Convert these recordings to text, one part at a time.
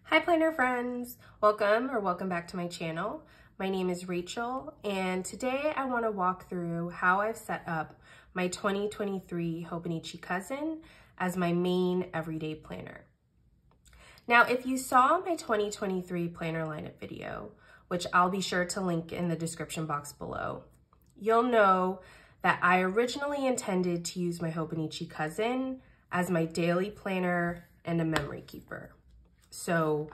Hi planner friends, welcome back to my channel. My name is Rachel and today I want to walk through how I've set up my 2023 Hobonichi cousin as my main everyday planner. Now if you saw my 2023 planner lineup video, which I'll be sure to link in the description box below, you'll know that I originally intended to use my Hobonichi cousin as my daily planner and a memory keeper. So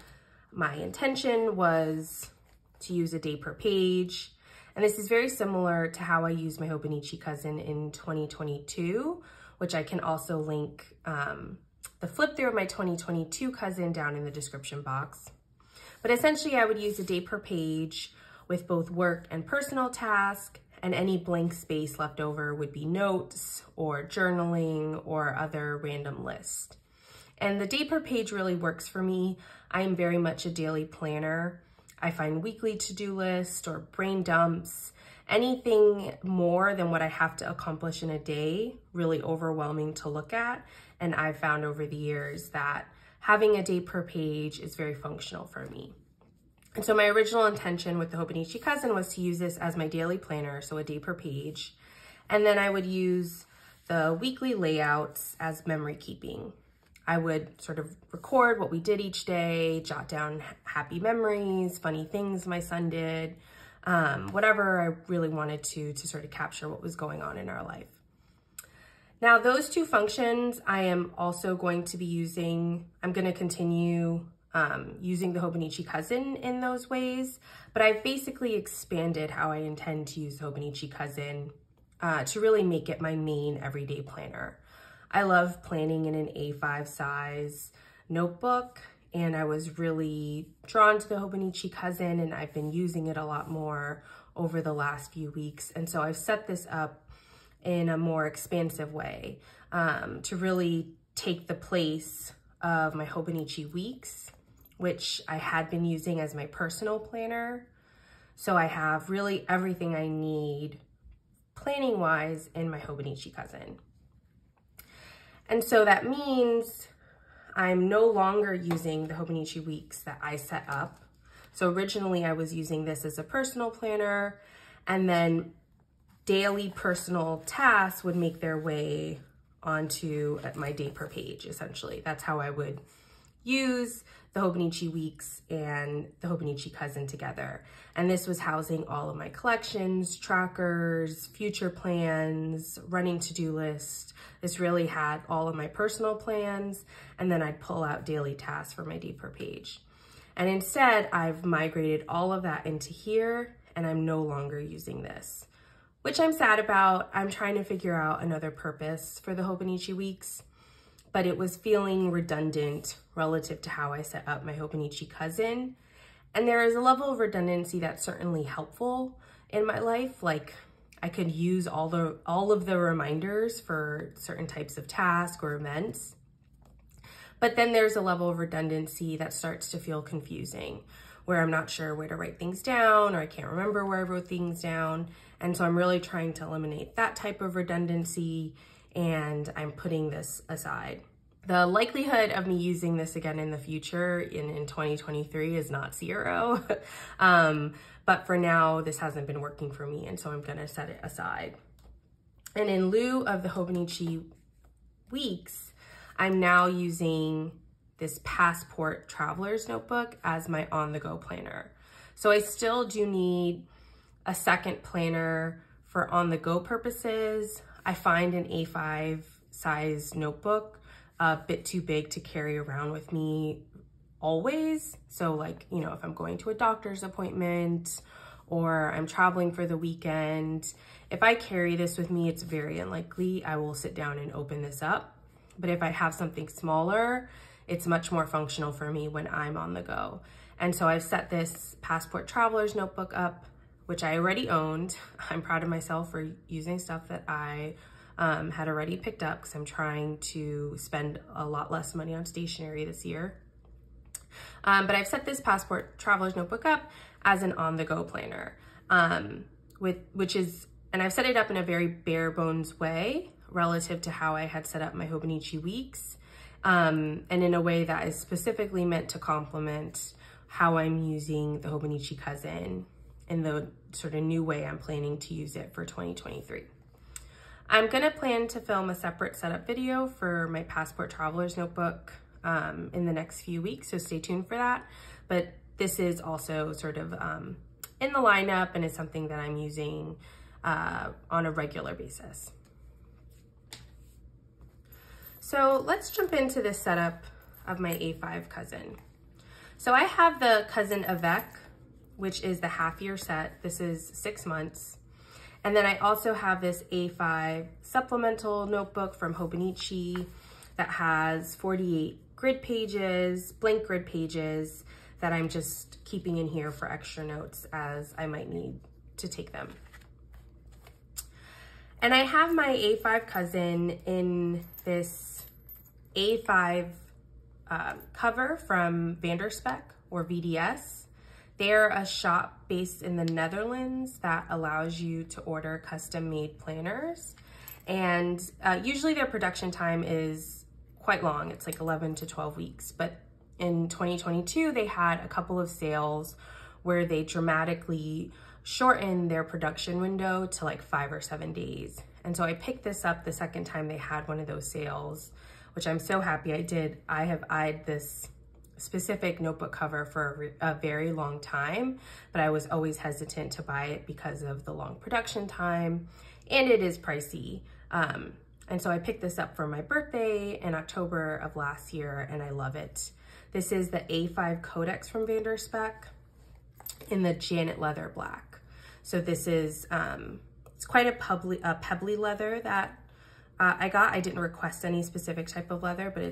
my intention was to use a day per page. And this is very similar to how I used my Hobonichi cousin in 2022, which I can also link the flip through of my 2022 cousin down in the description box. But essentially I would use a day per page with both work and personal tasks, and any blank space left over would be notes or journaling or other random list. And the day per page really works for me. I am very much a daily planner. I find weekly to-do lists or brain dumps, anything more than what I have to accomplish in a day, really overwhelming to look at. And I've found over the years that having a day per page is very functional for me. And so my original intention with the Hobonichi cousin was to use this as my daily planner, so a day per page. And then I would use the weekly layouts as memory keeping. I would sort of record what we did each day, jot down happy memories, funny things my son did, whatever I really wanted to sort of capture what was going on in our life. Now those two functions I am also going to be using. I'm going to continue using the Hobonichi cousin in those ways, but I've basically expanded how I intend to use the Hobonichi cousin to really make it my main everyday planner. I love planning in an A5 size notebook, and I was really drawn to the Hobonichi cousin, and I've been using it a lot more over the last few weeks. And so I've set this up in a more expansive way to really take the place of my Hobonichi weeks, which I had been using as my personal planner. So I have really everything I need planning wise in my Hobonichi cousin. And so that means I'm no longer using the Hobonichi weeks that I set up. So originally I was using this as a personal planner, and then daily personal tasks would make their way onto my day per page, essentially. That's how I would use the Hobonichi weeks and the Hobonichi cousin together. And this was housing all of my collections, trackers, future plans, running to-do list. This really had all of my personal plans, and then I'd pull out daily tasks for my day per page. And instead, I've migrated all of that into here, and I'm no longer using this, which I'm sad about. I'm trying to figure out another purpose for the Hobonichi weeks, but it was feeling redundant relative to how I set up my Hobonichi cousin. And there is a level of redundancy that's certainly helpful in my life. Like I could use all of the reminders for certain types of tasks or events. But then there's a level of redundancy that starts to feel confusing, where I'm not sure where to write things down, or I can't remember where I wrote things down. And so I'm really trying to eliminate that type of redundancy, and I'm putting this aside. The likelihood of me using this again in the future in 2023 is not zero. But for now, this hasn't been working for me, and so I'm gonna set it aside. And in lieu of the Hobonichi weeks, I'm now using this Passport Traveler's Notebook as my on-the-go planner. So I still do need a second planner for on-the-go purposes. I find an A5 size notebook a bit too big to carry around with me always. So like, you know, if I'm going to a doctor's appointment or I'm traveling for the weekend, if I carry this with me, it's very unlikely I will sit down and open this up. But if I have something smaller, it's much more functional for me when I'm on the go. And so I've set this Passport Traveler's Notebook up, which I already owned. I'm proud of myself for using stuff that I had already picked up, because I'm trying to spend a lot less money on stationery this year. But I've set this Passport Traveler's Notebook up as an on-the-go planner, and I've set it up in a very bare bones way relative to how I had set up my Hobonichi weeks. and in a way that is specifically meant to complement how I'm using the Hobonichi Cousin in the sort of new way I'm planning to use it for 2023. I'm gonna plan to film a separate setup video for my Passport Traveler's Notebook in the next few weeks, so stay tuned for that. But this is also sort of in the lineup and is something that I'm using on a regular basis. So let's jump into this setup of my A5 Cousin. So I have the Cousin Avec, which is the half-year set. This is 6 months. And then I also have this A5 supplemental notebook from Hobonichi that has 48 grid pages, blank grid pages that I'm just keeping in here for extra notes as I might need to take them. And I have my A5 Cousin in this A5 cover from Vanderspek or VDS. They're a shop based in the Netherlands that allows you to order custom made planners. And usually their production time is quite long. It's like 11 to 12 weeks. But in 2022, they had a couple of sales where they dramatically shortened their production window to like 5 or 7 days. And so I picked this up the second time they had one of those sales, which I'm so happy I did. I have eyed this specific notebook cover for a very long time, but I was always hesitant to buy it because of the long production time, and it is pricey. And so I picked this up for my birthday in October of last year, and I love it. This is the A5 Codex from Vanderspek in the Janet Leather Black. So this is, it's quite a pebbly leather that I got. I didn't request any specific type of leather, but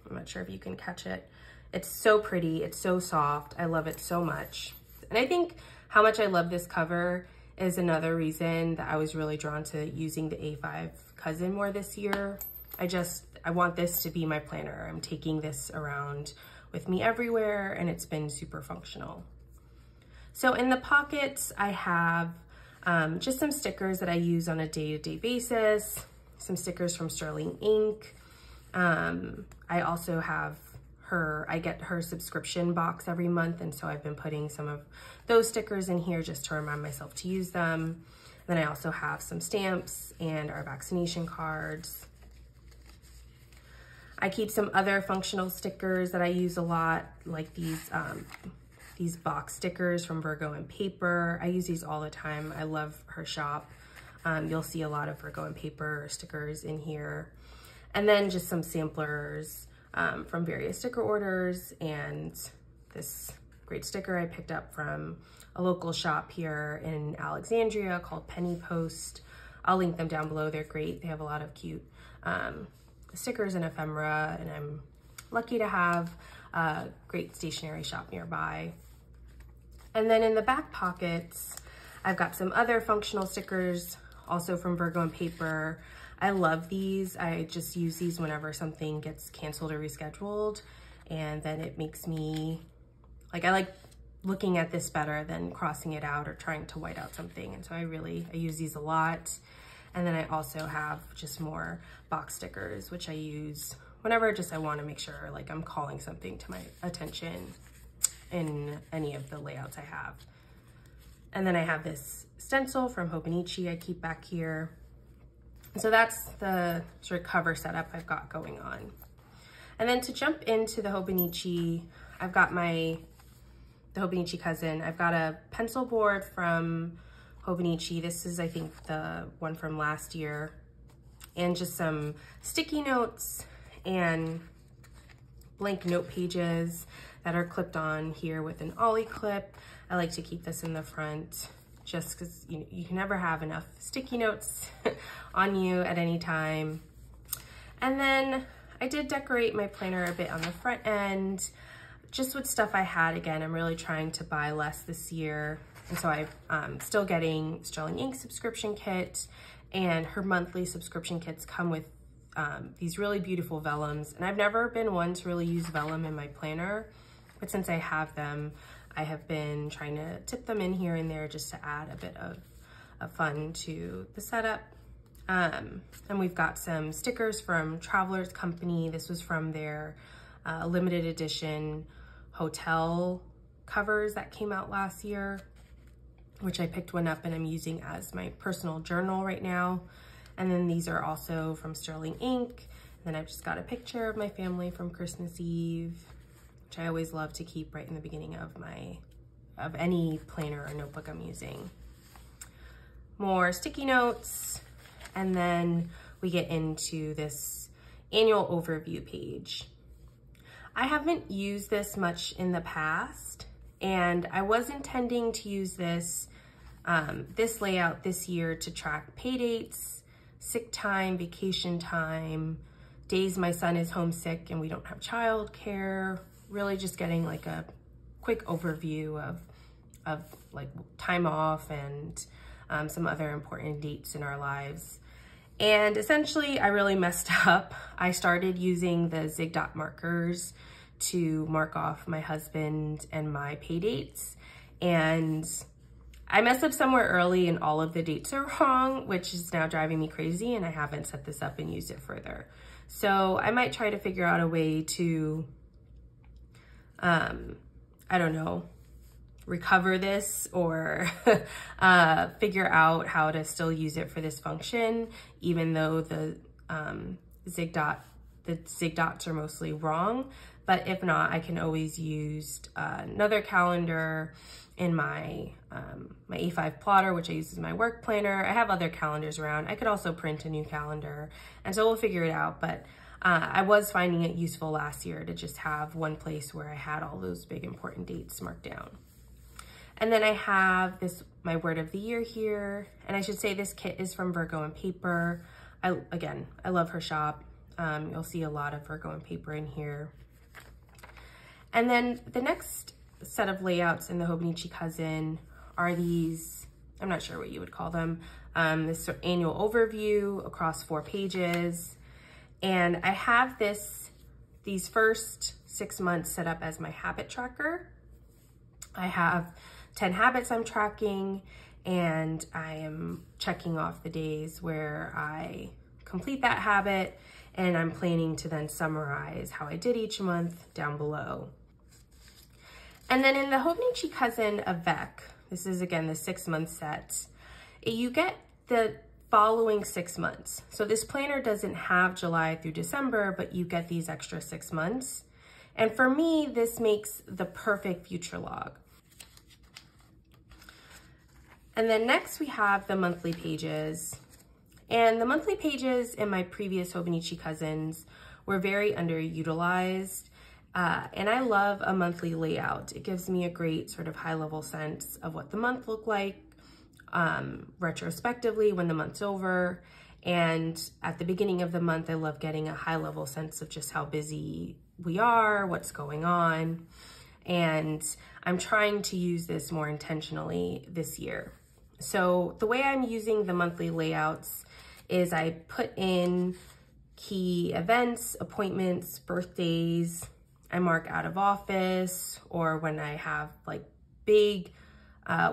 I'm not sure if you can catch it. It's so pretty, it's so soft. I love it so much. And I think how much I love this cover is another reason that I was really drawn to using the A5 Cousin more this year. I want this to be my planner. I'm taking this around with me everywhere, and it's been super functional. So in the pockets, I have just some stickers that I use on a day-to-day basis, some stickers from Sterling Ink. I also have I get her subscription box every month, and so I've been putting some of those stickers in here just to remind myself to use them. Then I also have some stamps and our vaccination cards. I keep some other functional stickers that I use a lot, like these box stickers from Virgo and Paper. I use these all the time. I love her shop. You'll see a lot of Virgo and Paper stickers in here. And then just some samplers from various sticker orders, and this great sticker I picked up from a local shop here in Alexandria called Penny Post. I'll link them down below. They're great. They have a lot of cute stickers and ephemera, and I'm lucky to have a great stationery shop nearby. And then in the back pockets, I've got some other functional stickers, also from Virgo and Paper. I love these. I just use these whenever something gets canceled or rescheduled, and then it makes me, I like looking at this better than crossing it out or trying to white out something. And so I use these a lot. And then I also have just more box stickers, which I use whenever I want to make sure like I'm calling something to my attention in any of the layouts I have. And then I have this stencil from Hobonichi I keep back here. So that's the sort of cover setup I've got going on. And then to jump into the Hobonichi, I've got the Hobonichi Cousin. I've got a pencil board from Hobonichi. This is, I think, the one from last year. And just some sticky notes and blank note pages that are clipped on here with an ollie clip. I like to keep this in the front just because you can never have enough sticky notes on you at any time. And then I did decorate my planner a bit on the front end, just with stuff I had. Again, I'm really trying to buy less this year. And so I'm still getting Sterling Ink subscription kit, and her monthly subscription kits come with these really beautiful vellums. And I've never been one to really use vellum in my planner, but since I have them, I have been trying to tip them in here and there just to add a bit of fun to the setup. And we've got some stickers from Travelers Company. This was from their limited edition hotel covers that came out last year, which I picked one up and I'm using as my personal journal right now. And then these are also from Sterling Ink. And then I've just got a picture of my family from Christmas Eve, which I always love to keep right in the beginning of any planner or notebook I'm using. More sticky notes, and then we get into this annual overview page. I haven't used this much in the past, and I was intending to use this layout this year to track pay dates, sick time, vacation time, days my son is homesick and we don't have childcare, really just getting like a quick overview of like time off and some other important dates in our lives. And essentially I really messed up. I started using the zig dot markers to mark off my husband and my pay dates, and I messed up somewhere early and all of the dates are wrong, which is now driving me crazy, and I haven't set this up and used it further. So I might try to figure out a way to, I don't know, recover this or figure out how to still use it for this function, even though the zig dots are mostly wrong. But if not, I can always use another calendar in my my A5 plotter, which I use as my work planner. I have other calendars around. I could also print a new calendar, and so we'll figure it out. But I was finding it useful last year to just have one place where I had all those big important dates marked down. And then I have my word of the year here, and I should say this kit is from Virgo and Paper. I love her shop. You'll see a lot of Virgo and Paper in here. And then the next set of layouts in the Hobonichi Cousin are these, I'm not sure what you would call them, this annual overview across 4 pages. And I have these first 6 months set up as my habit tracker. I have 10 habits I'm tracking, and I am checking off the days where I complete that habit, and I'm planning to then summarize how I did each month down below. And then in the Hobonichi Cousin Avec, this is again the 6-month set, you get the following 6 months. So this planner doesn't have July through December, but you get these extra 6 months. And for me, this makes the perfect future log. And then next we have the monthly pages. And the monthly pages in my previous Hobonichi Cousins were very underutilized. And I love a monthly layout. It gives me a great sort of high-level sense of what the month looked like retrospectively when the month's over. And at the beginning of the month, I love getting a high-level sense of just how busy we are, what's going on. And I'm trying to use this more intentionally this year. So the way I'm using the monthly layouts is I put in key events, appointments, birthdays. I mark out of office, or when I have like big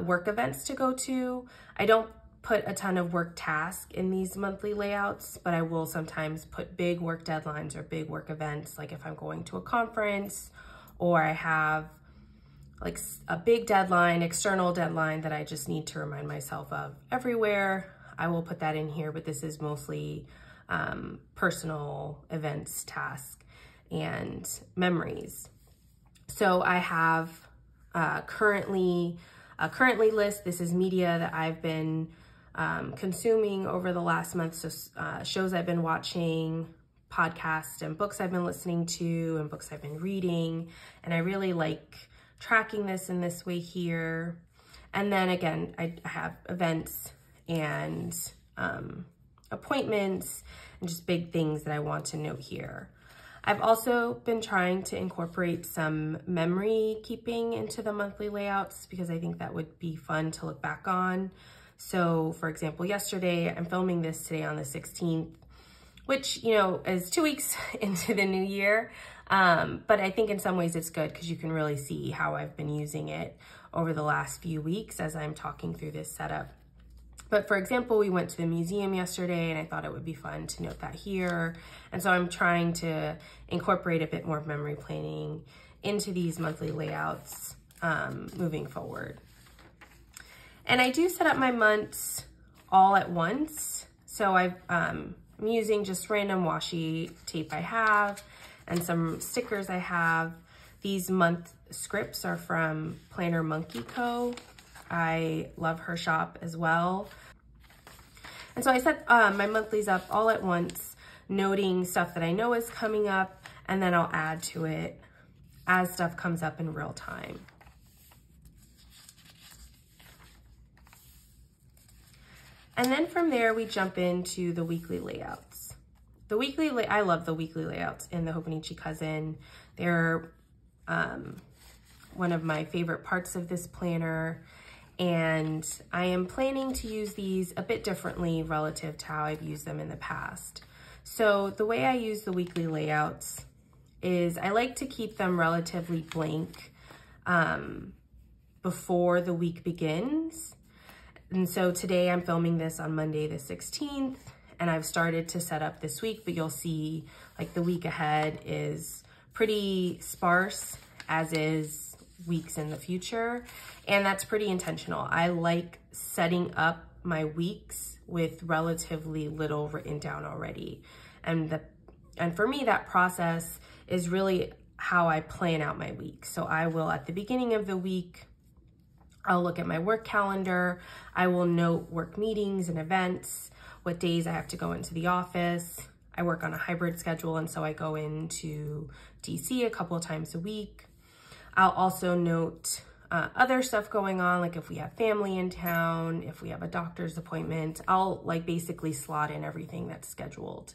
work events to go to. I don't put a ton of work tasks in these monthly layouts, but I will sometimes put big work deadlines or big work events, like if I'm going to a conference or I have like a big deadline, external deadline that I just need to remind myself of everywhere. I will put that in here, but this is mostly personal events, tasks, and memories. So I have currently list. This is media that I've been consuming over the last month. So shows I've been watching, podcasts and books I've been listening to, and books I've been reading. And I really like tracking this in this way here. And then again, I have events and appointments and just big things that I want to note here. I've also been trying to incorporate some memory keeping into the monthly layouts because I think that would be fun to look back on. So for example, yesterday, I'm filming this today on the 16th, which, you know, is 2 weeks into the new year. But I think in some ways it's good because you can really see how I've been using it over the last few weeks as I'm talking through this setup. But for example, we went to the museum yesterday and I thought it would be fun to note that here. And so I'm trying to incorporate a bit more memory planning into these monthly layouts moving forward. And I do set up my months all at once. So I'm using just random washi tape I have and some stickers I have. These month scripts are from Planner Monkey Co. I love her shop as well. And so I set my monthlies up all at once, noting stuff that I know is coming up, and then I'll add to it as stuff comes up in real time. And then from there, we jump into the weekly layouts. I love the weekly layouts in the Hobonichi Cousin. They're one of my favorite parts of this planner. And I am planning to use these a bit differently relative to how I've used them in the past. So the way I use the weekly layouts is I like to keep them relatively blank before the week begins. And so today I'm filming this on Monday the 16th, and I've started to set up this week, but you'll see like the week ahead is pretty sparse, as is weeks in the future. And that's pretty intentional. I like setting up my weeks with relatively little written down already. And for me, that process is really how I plan out my week. So I will, at the beginning of the week, I'll look at my work calendar. I will note work meetings and events, what days I have to go into the office. I work on a hybrid schedule, and so I go into DC a couple of times a week. I'll also note other stuff going on, like if we have family in town, if we have a doctor's appointment. I'll like basically slot in everything that's scheduled.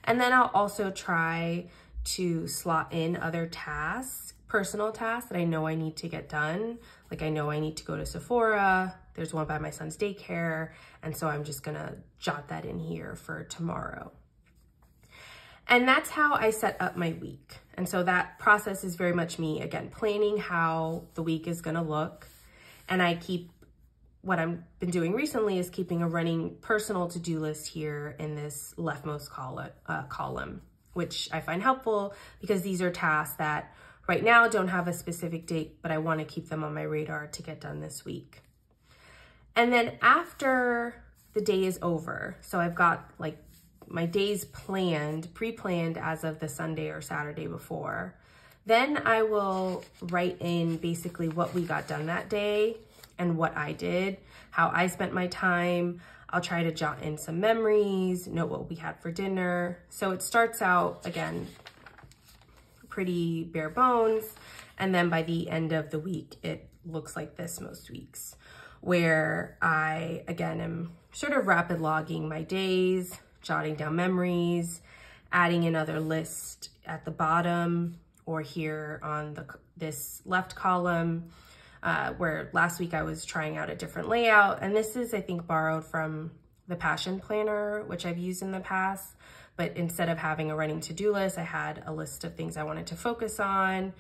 And then I'll also try to slot in other tasks, personal tasks that I know I need to get done. Like I know I need to go to Sephora, there's one by my son's daycare, and so I'm just gonna jot that in here for tomorrow. And that's how I set up my week. And so that process is very much me, again, planning how the week is gonna look. And I keep, what I've been doing recently is keeping a running personal to-do list here in this leftmost column, which I find helpful because these are tasks that right now don't have a specific date, but I want to keep them on my radar to get done this week. And then after the day is over, so I've got like my days planned, pre-planned as of the Sunday or Saturday before, then I will write in basically what we got done that day and what I did, how I spent my time. I'll try to jot in some memories, note what we had for dinner. So it starts out, again, pretty bare bones. And then by the end of the week, it looks like this most weeks, where I, again, am sort of rapid logging my days, jotting down memories, adding another list at the bottom or here on this left column, where last week I was trying out a different layout. And this is, I think, borrowed from the Passion Planner, which I've used in the past. But instead of having a running to-do list, I had a list of things I wanted to focus on,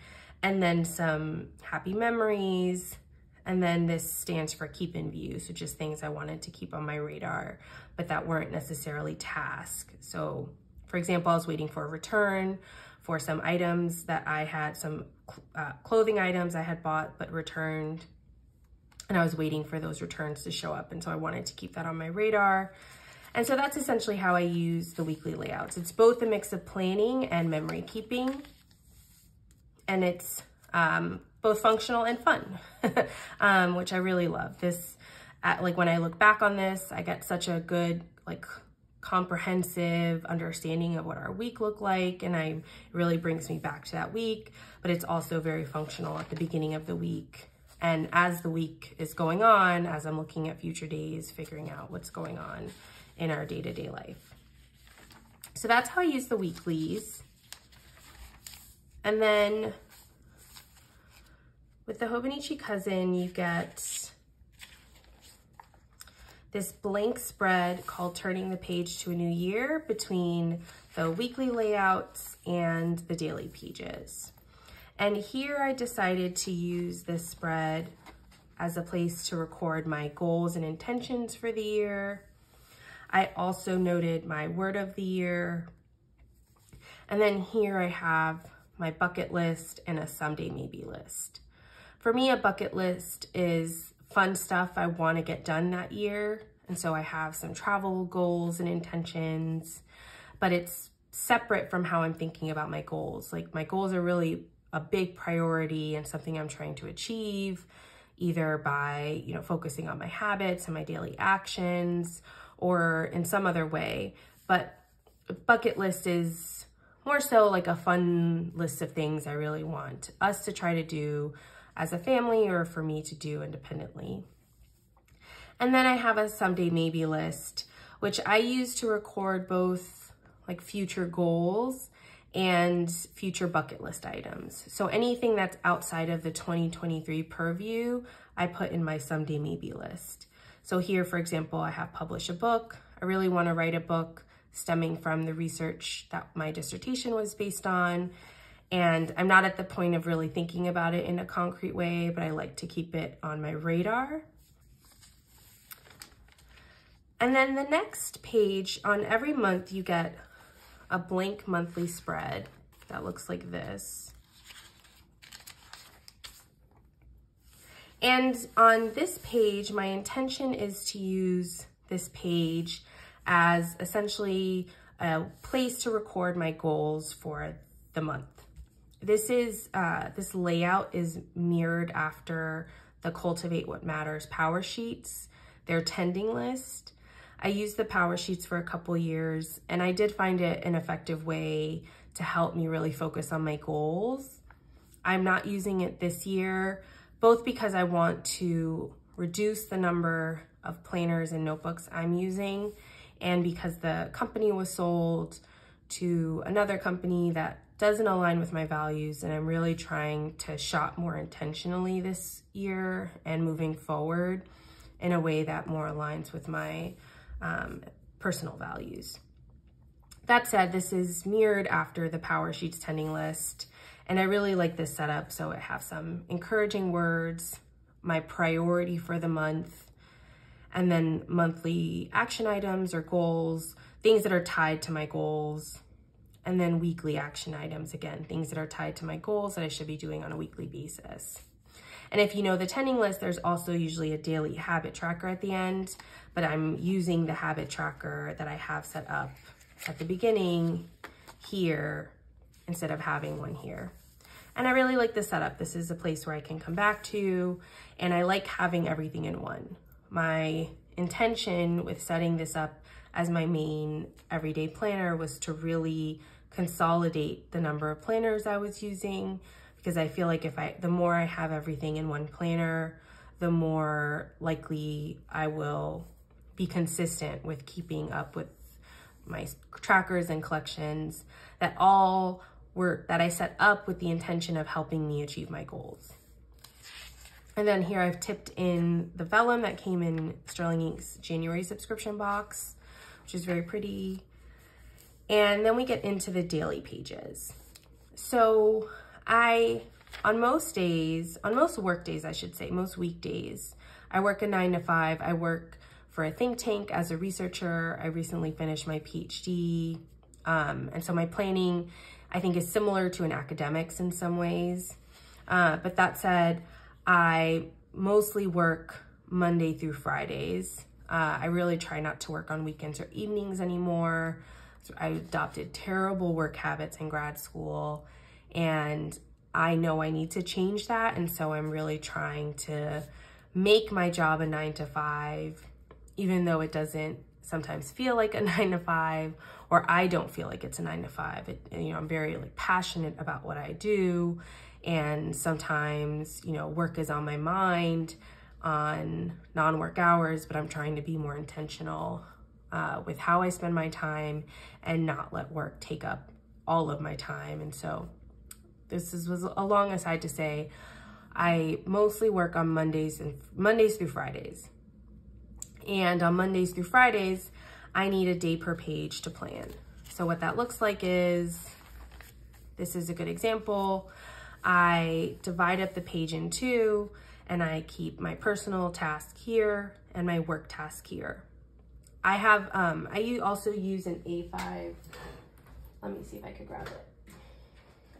and then some happy memories. And then this stands for keep in view, so just things I wanted to keep on my radar, but that weren't necessarily tasks. So for example, I was waiting for a return for some items that I had, some clothing items I had bought but returned, and I was waiting for those returns to show up. And so I wanted to keep that on my radar. And so that's essentially how I use the weekly layouts. It's both a mix of planning and memory keeping, and it's both functional and fun, which I really love. This, like when I look back on this, I get such a good, like, comprehensive understanding of what our week looked like, and it really brings me back to that week. But it's also very functional at the beginning of the week, and as the week is going on, as I'm looking at future days, figuring out what's going on in our day-to-day life. So that's how I use the weeklies. And then with the Hobonichi Cousin, you get this blank spread called Turning the Page to a New Year between the weekly layouts and the daily pages. And here I decided to use this spread as a place to record my goals and intentions for the year. I also noted my word of the year. And then here I have my bucket list and a someday maybe list. For me, a bucket list is fun stuff I want to get done that year. And so I have some travel goals and intentions, but it's separate from how I'm thinking about my goals. Like, my goals are really a big priority and something I'm trying to achieve, either by, focusing on my habits and my daily actions, or in some other way. But a bucket list is more so like a fun list of things I really want us to try to do as a family, or for me to do independently. And then I have a someday maybe list, which I use to record both like future goals and future bucket list items. So anything that's outside of the 2023 purview, I put in my someday maybe list. So here, for example, I have publish a book. I really want to write a book stemming from the research that my dissertation was based on. And I'm not at the point of really thinking about it in a concrete way, but I like to keep it on my radar. And then the next page, on every month, you get a blank monthly spread that looks like this. And on this page, my intention is to use this page as essentially a place to record my goals for the month. This layout is mirrored after the Cultivate What Matters power sheets, their tending list. I used the power sheets for a couple years, and I did find it an effective way to help me really focus on my goals. I'm not using it this year, both because I want to reduce the number of planners and notebooks I'm using, and because the company was sold to another company that doesn't align with my values, and I'm really trying to shop more intentionally this year and moving forward in a way that more aligns with my personal values. That said, this is mirrored after the power sheets tending list, and I really like this setup. So it has some encouraging words, my priority for the month, and then monthly action items or goals, things that are tied to my goals, and then weekly action items, again, things that are tied to my goals that I should be doing on a weekly basis. And if you know the tending list, there's also usually a daily habit tracker at the end, but I'm using the habit tracker that I have set up at the beginning here instead of having one here. And I really like this setup. This is a place where I can come back to, and I like having everything in one. My intention with setting this up as my main everyday planner was to really consolidate the number of planners I was using, because I feel like the more I have everything in one planner, the more likely I will be consistent with keeping up with my trackers and collections that I set up with the intention of helping me achieve my goals. And then here I've tipped in the vellum that came in Sterling Ink's January subscription box, which is very pretty. And then we get into the daily pages. So on most work days, I should say, most weekdays, I work a 9 to 5. I work for a think tank as a researcher. I recently finished my PhD. And so my planning, I think, is similar to an academic's in some ways. But that said, I mostly work Monday through Fridays. I really try not to work on weekends or evenings anymore. So I adopted terrible work habits in grad school, and I know I need to change that. And so I'm really trying to make my job a 9 to 5, even though it doesn't sometimes feel like a 9 to 5, or I don't feel like it's a 9 to 5. I'm very passionate about what I do. And sometimes, work is on my mind on non-work hours, but I'm trying to be more intentional with how I spend my time and not let work take up all of my time. And so this was a long aside to say, I mostly work on Mondays through Fridays. And on Mondays through Fridays, I need a day per page to plan. So what that looks like is, this is a good example. I divide up the page in two, and I keep my personal task here and my work task here. I have, I also use an A5, let me see if I could grab it.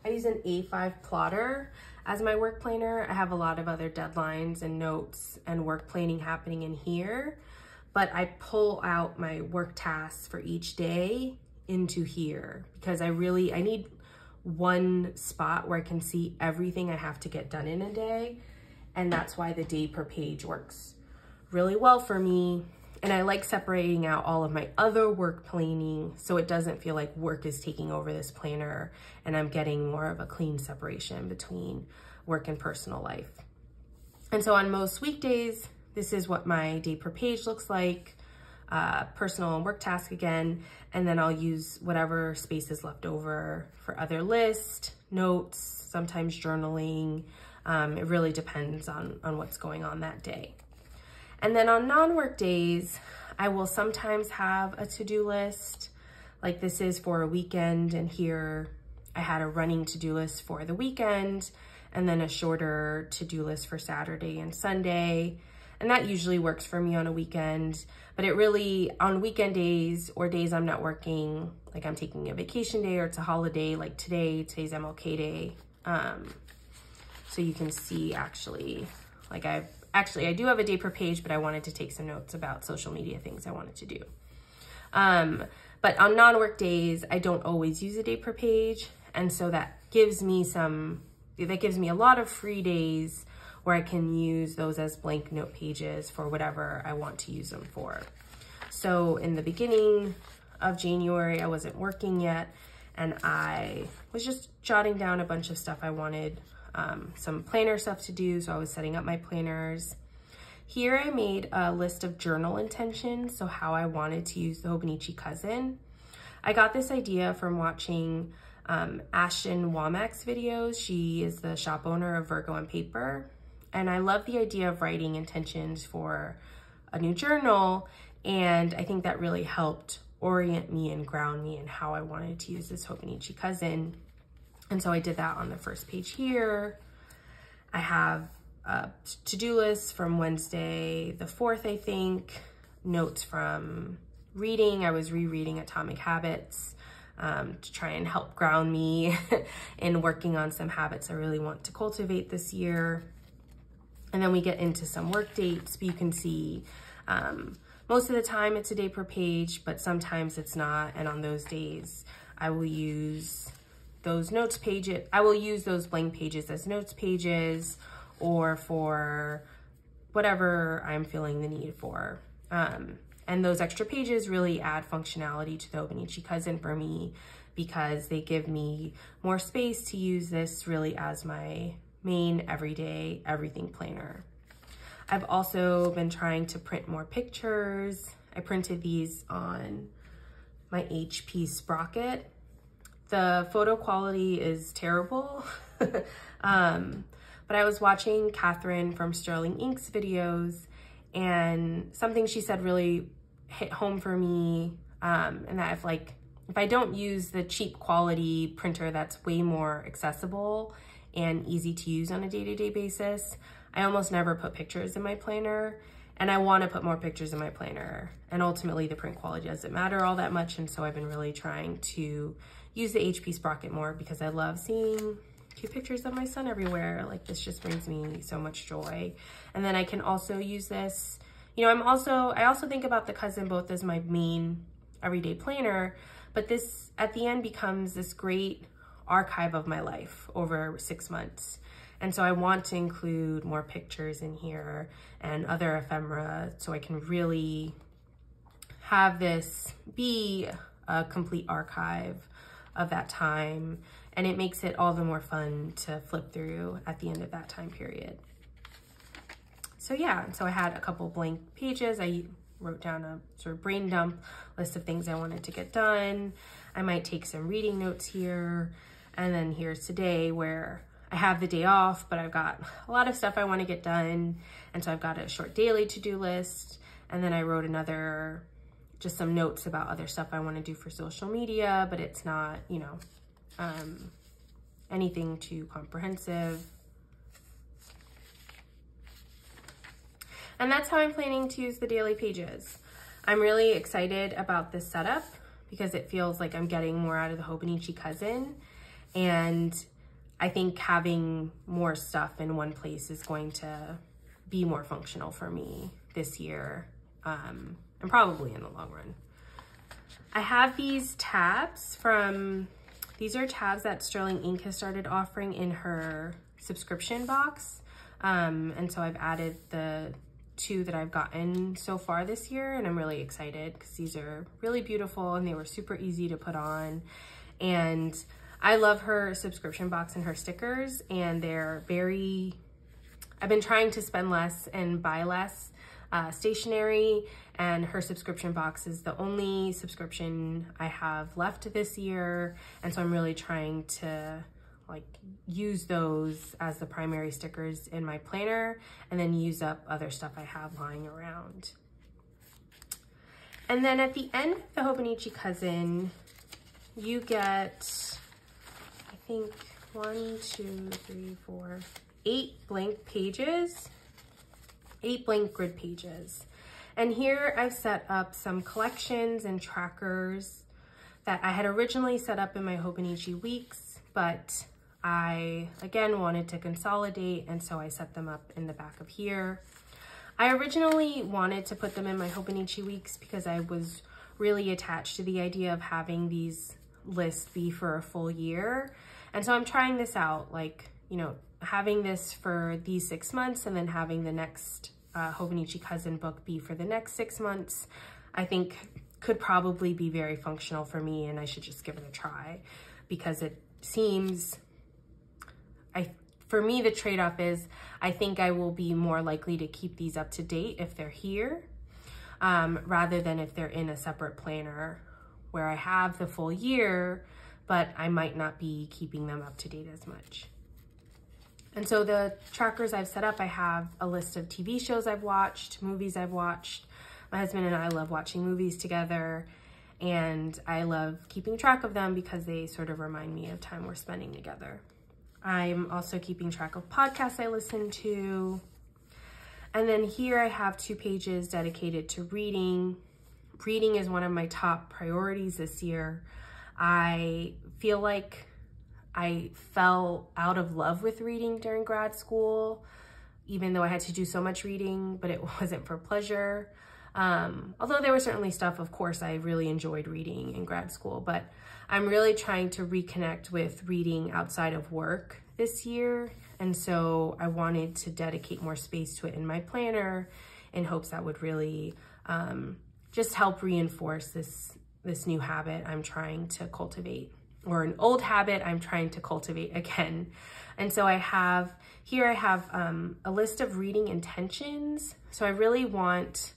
I use an A5 plotter as my work planner. I have a lot of other deadlines and notes and work planning happening in here, but I pull out my work tasks for each day into here because I need one spot where I can see everything I have to get done in a day. And that's why the day per page works really well for me. And I like separating out all of my other work planning so it doesn't feel like work is taking over this planner and I'm getting more of a clean separation between work and personal life. And so on most weekdays, this is what my day per page looks like, personal and work task again, and then I'll use whatever space is left over for other lists, notes, sometimes journaling. It really depends on what's going on that day. And then on non-work days, I will sometimes have a to-do list, like this is for a weekend, and here I had a running to-do list for the weekend, and then a shorter to-do list for Saturday and Sunday. And that usually works for me on a weekend, but it really, on weekend days or days I'm not working, like I'm taking a vacation day or it's a holiday, like today's MLK Day. So you can see actually, like I do have a day per page, but I wanted to take some notes about social media things I wanted to do. But on non-work days, I don't always use a day per page. And so that gives me a lot of free days where I can use those as blank note pages for whatever I want to use them for. So in the beginning of January, I wasn't working yet, and I was just jotting down a bunch of stuff I wanted, some planner stuff to do, so I was setting up my planners. Here I made a list of journal intentions, so how I wanted to use the Hobonichi Cousin. I got this idea from watching Ashton Womack's videos. She is the shop owner of Virgo and Paper, and I love the idea of writing intentions for a new journal, and I think that really helped orient me and ground me in how I wanted to use this Hobonichi Cousin. And so I did that on the first page here. I have a to-do list from Wednesday the 4th, I think, notes from reading. I was rereading Atomic Habits to try and help ground me in working on some habits I really want to cultivate this year. And then we get into some work dates, but you can see most of the time it's a day per page, but sometimes it's not. And on those days, I will use those notes pages. I will use those blank pages as notes pages or for whatever I'm feeling the need for. And those extra pages really add functionality to the Hobonichi Cousin for me because they give me more space to use this really as my main everyday everything planner. I've also been trying to print more pictures. I printed these on my HP Sprocket. The photo quality is terrible, but I was watching Catherine from Sterling Ink's videos, and something she said really hit home for me, and that if I don't use the cheap quality printer that's way more accessible and easy to use on a day-to-day basis, I almost never put pictures in my planner, and I want to put more pictures in my planner, and ultimately the print quality doesn't matter all that much, and so I've been really trying to use the HP Sprocket more because I love seeing cute pictures of my son everywhere. Like, this just brings me so much joy. And then I can also use this, you know, I also think about the Cousin both as my main everyday planner, but this at the end becomes this great archive of my life over 6 months. And so I want to include more pictures in here and other ephemera so I can really have this be a complete archive of that time. And it makes it all the more fun to flip through at the end of that time period. So yeah, so I had a couple blank pages. I wrote down a sort of brain dump list of things I wanted to get done. I might take some reading notes here. And then here's today where I have the day off, but I've got a lot of stuff I want to get done. And so I've got a short daily to-do list. And then I wrote just some notes about other stuff I want to do for social media, but it's not, you know, anything too comprehensive. And that's how I'm planning to use the daily pages. I'm really excited about this setup because it feels like I'm getting more out of the Hobonichi Cousin. And I think having more stuff in one place is going to be more functional for me this year, and probably in the long run. I have these tabs these are tabs that Sterling Ink has started offering in her subscription box. And so I've added the 2 that I've gotten so far this year, and I'm really excited because these are really beautiful and they were super easy to put on. And I love her subscription box and her stickers, and they're I've been trying to spend less and buy less stationery, and her subscription box is the only subscription I have left this year. And so I'm really trying to use those as the primary stickers in my planner and then use up other stuff I have lying around. And then at the end of the Hobonichi Cousin, you get, I think 8 blank pages, 8 blank grid pages. And here I've set up some collections and trackers that I had originally set up in my Hobonichi weeks, but I, again, wanted to consolidate, and so I set them up in the back of here. I originally wanted to put them in my Hobonichi weeks because I was really attached to the idea of having these lists be for a full year. And so I'm trying this out, having this for these 6 months and then having the next Hobonichi Cousin book be for the next 6 months, I think could probably be very functional for me, and I should just give it a try because it seems, for me, the trade-off is I think I will be more likely to keep these up to date if they're here, rather than if they're in a separate planner where I have the full year, but I might not be keeping them up to date as much. And so the trackers I've set up, I have a list of TV shows I've watched, movies I've watched. My husband and I love watching movies together, and I love keeping track of them because they sort of remind me of time we're spending together. I'm also keeping track of podcasts I listen to. And then here I have 2 pages dedicated to reading. Reading is one of my top priorities this year. I feel like I fell out of love with reading during grad school, even though I had to do so much reading, but it wasn't for pleasure. Although there was certainly stuff, of course, I really enjoyed reading in grad school, but I'm really trying to reconnect with reading outside of work this year. And so I wanted to dedicate more space to it in my planner in hopes that would really just help reinforce this new habit I'm trying to cultivate, or an old habit I'm trying to cultivate again. And so I have a list of reading intentions. So I really want,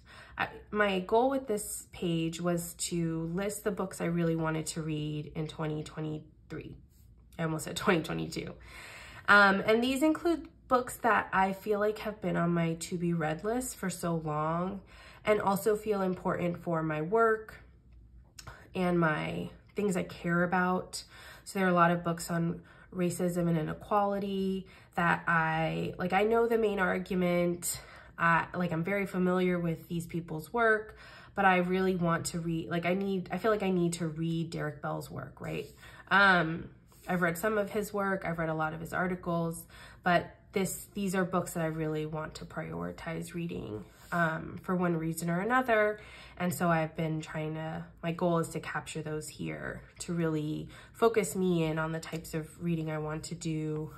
my goal with this page was to list the books I really wanted to read in 2023. I almost said 2022. And these include books that I feel like have been on my to be read list for so long and also feel important for my work and my things I care about. So there are a lot of books on racism and inequality that I know the main argument. I'm very familiar with these people's work, but I really want to read, I feel like I need to read Derek Bell's work, right? I've read some of his work, I've read a lot of his articles, but these are books that I really want to prioritize reading for one reason or another. And so I've been my goal is to capture those here to really focus me in on the types of reading I want to do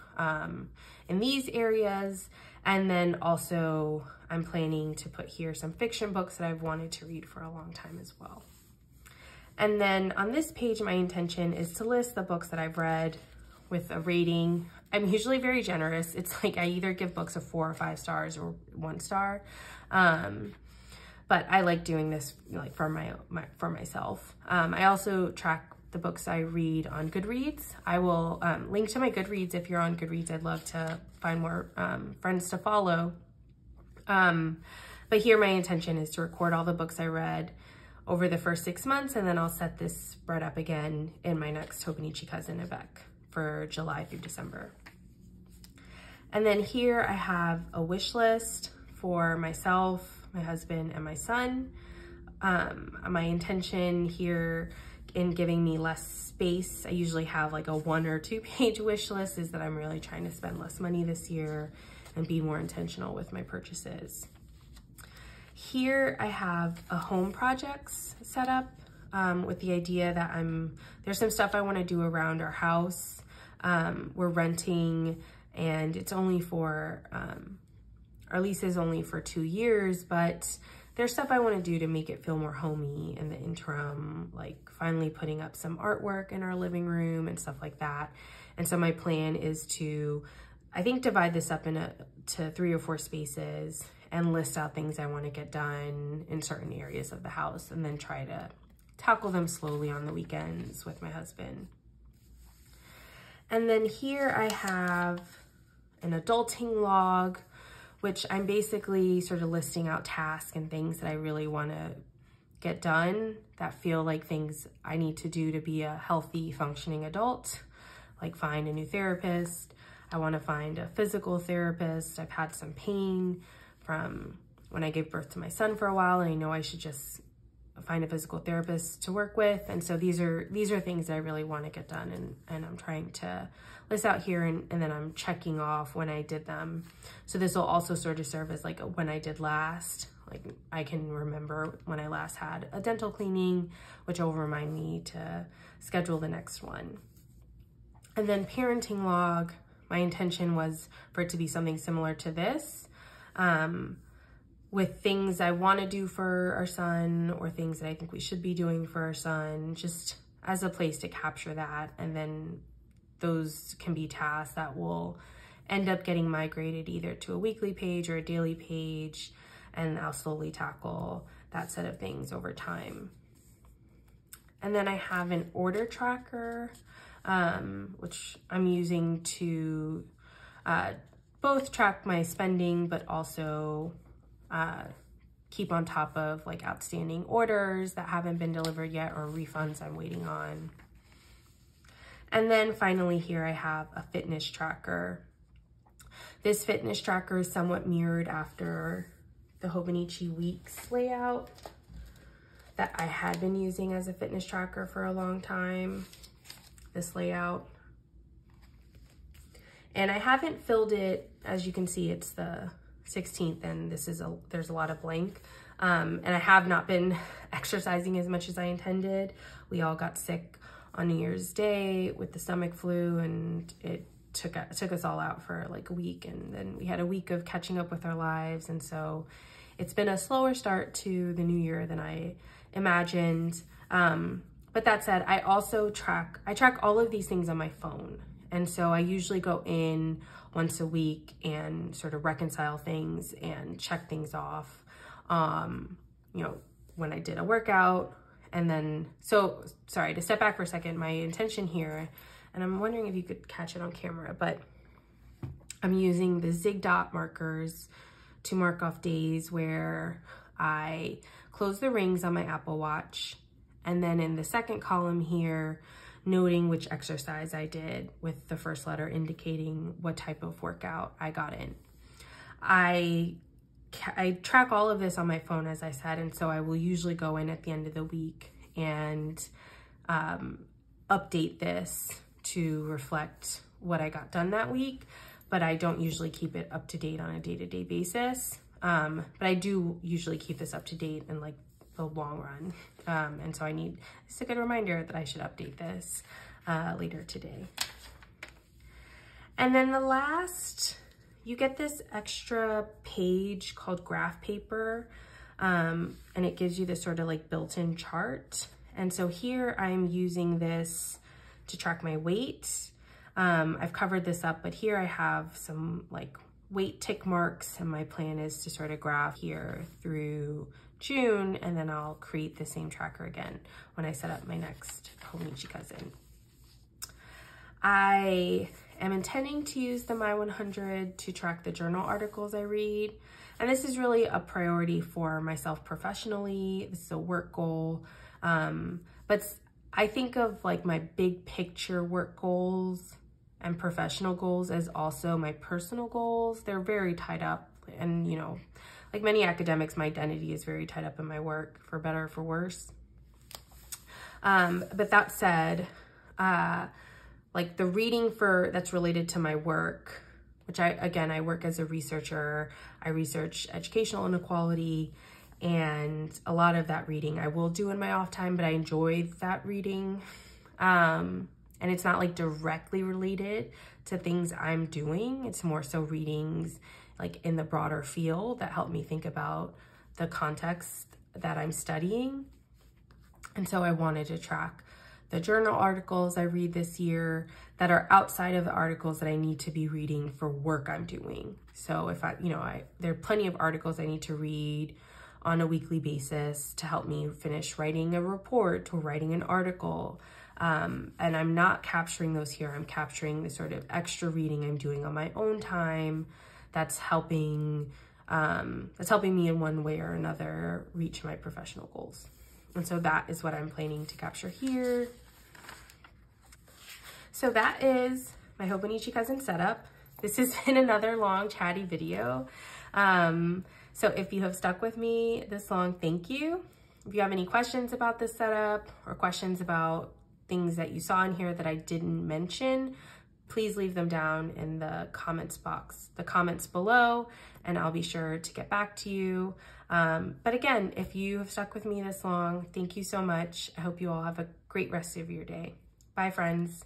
in these areas. And then also I'm planning to put here some fiction books that I've wanted to read for a long time as well. And then on this page, my intention is to list the books that I've read with a rating. I'm usually very generous. It's like I either give books a 4 or 5 stars or 1 star. But I like doing this for myself. I also track the books I read on Goodreads. I will link to my Goodreads if you're on Goodreads. I'd love to find more friends to follow. But here my intention is to record all the books I read over the first 6 months, and then I'll set this spread up again in my next Hobonichi Cousin Avec for July through December. And then here I have a wish list for myself, my husband, and my son. My intention here in giving me less space, I usually have like a 1 or 2 page wish list, is that I'm really trying to spend less money this year and be more intentional with my purchases. Here I have a home projects set up with the idea that there's some stuff I want to do around our house. We're renting, and it's only for, our lease is only for 2 years, but there's stuff I want to do to make it feel more homey in the interim, like finally putting up some artwork in our living room and stuff like that. And so my plan is to, I think, divide this up to 3 or 4 spaces and list out things I want to get done in certain areas of the house, and then try to tackle them slowly on the weekends with my husband. And then here I have an adulting log, which I'm basically sort of listing out tasks and things that I really want to get done that feel like things I need to do to be a healthy, functioning adult, like find a new therapist. I want to find a physical therapist. I've had some pain from when I gave birth to my son for a while, and I know I should just find a physical therapist to work with. And so these are things that I really want to get done, and I'm trying to list out here, and then I'm checking off when I did them. So this will also sort of serve as like a when I did last. Like I can remember when I last had a dental cleaning, which will remind me to schedule the next one. And then parenting log, my intention was for it to be something similar to this, with things I want to do for our son or things that I think we should be doing for our son, just as a place to capture that. And then those can be tasks that will end up getting migrated either to a weekly page or a daily page, and I'll slowly tackle that set of things over time. And then I have an order tracker, which I'm using to both track my spending, but also keep on top of like outstanding orders that haven't been delivered yet or refunds I'm waiting on. And then finally here I have a fitness tracker. This fitness tracker is somewhat mirrored after the Hobonichi weeks layout that I had been using as a fitness tracker for a long time, this layout. And I haven't filled it, as you can see, it's the 16th, and there's a lot of blank. And I have not been exercising as much as I intended. We all got sick on New Year's Day with the stomach flu, and it took us all out for like a week, and then we had a week of catching up with our lives. And so it's been a slower start to the new year than I imagined. But that said, I track all of these things on my phone. And so I usually go in once a week and sort of reconcile things and check things off, you know, when I did a workout. And then, so sorry, to step back for a second, my intention here, and I'm wondering if you could catch it on camera, but I'm using the zig dot markers to mark off days where I close the rings on my Apple Watch. And then in the second column here, noting which exercise I did, with the first letter indicating what type of workout I got in. I track all of this on my phone, as I said, and so I will usually go in at the end of the week and update this to reflect what I got done that week, but I don't usually keep it up to date on a day-to-day basis. But I do usually keep this up to date in like the long run. And so it's a good reminder that I should update this later today. And then the last, you get this extra page called graph paper, and it gives you this sort of like built-in chart. And so here I'm using this to track my weight. I've covered this up, but here I have some like weight tick marks, and my plan is to sort of graph here through June, and then I'll create the same tracker again when I set up my next Hobonichi cousin. I am intending to use the My 100 to track the journal articles I read, and this is really a priority for myself professionally. This is a work goal, but I think of like my big picture work goals and professional goals as also my personal goals. They're very tied up And, you know, like many academics, my identity is very tied up in my work, for better or for worse. But that said, like the reading that's related to my work, which I work as a researcher. I research educational inequality, and a lot of that reading I will do in my off time, but I enjoy that reading. And it's not like directly related to things I'm doing. It's more so readings like in the broader field that help me think about the context that I'm studying. And so I wanted to track the journal articles I read this year that are outside of the articles that I need to be reading for work I'm doing. So if there are plenty of articles I need to read on a weekly basis to help me finish writing a report or writing an article. And I'm not capturing those here. I'm capturing the sort of extra reading I'm doing on my own time that's helping me in one way or another reach my professional goals. And so that is what I'm planning to capture here. So that is my Hobonichi cousin setup. This has been another long chatty video. So if you have stuck with me this long, thank you. If you have any questions about this setup or questions about things that you saw in here that I didn't mention, please leave them down in the comments box, the comments below, and I'll be sure to get back to you. But again, if you have stuck with me this long, thank you so much. I hope you all have a great rest of your day. Bye, friends.